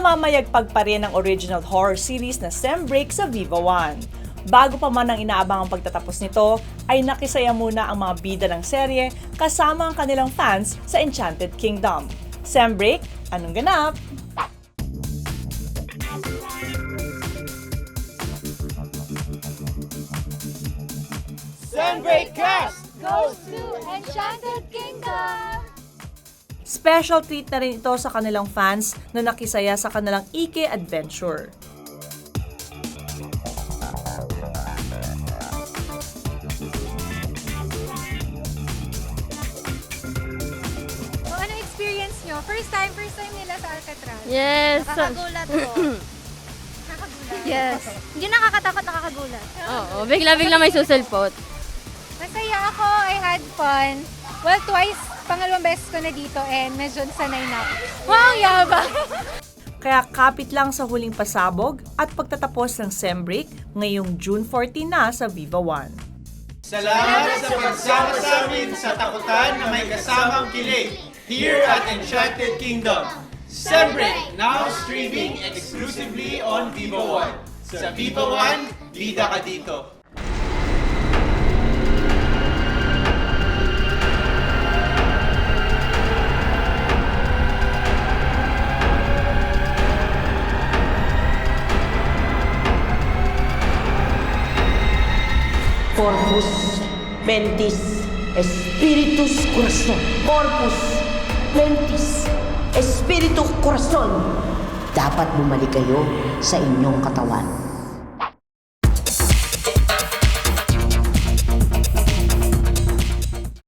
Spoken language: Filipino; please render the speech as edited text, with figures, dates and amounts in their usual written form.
namamayagpag pa rin ang original horror series na Sembreak sa Viva One. Bago pa man ang inaabang ang pagtatapos nito, ay nakisaya muna ang mga bida ng serye kasama ang kanilang fans sa Enchanted Kingdom. Sembreak, anong ganap? Sembreak Cast goes to Enchanted Kingdom! Special treat na rin ito sa kanilang fans na nakisaya sa kanilang Ike adventure. So, ano experience nyo? First time nila sa Alcatraz? Yes. Nakakagulat po. Nakakagulat? Yes. Hindi nakakatakot, nakakagulat. Oo, bigla-bigla may susulpot. Masaya ako, I had fun. Well, twice, pangalawang beses ko na dito and medyo sanay na ako. Wow, yabang! Kaya kapit lang sa huling pasabog at pagtatapos ng Sembreak ngayong June 14 na sa Viva One. Salamat sa pagsama sa amin sa takutan na may kasamang kilig here at Enchanted Kingdom. Sembreak, now streaming exclusively on Viva One. Sa Viva One, bida ka dito. Corpus Mentis Spiritus Corazon. Corpus Mentis Spiritus Corazon. Dapat bumalik kayo sa inyong katawan.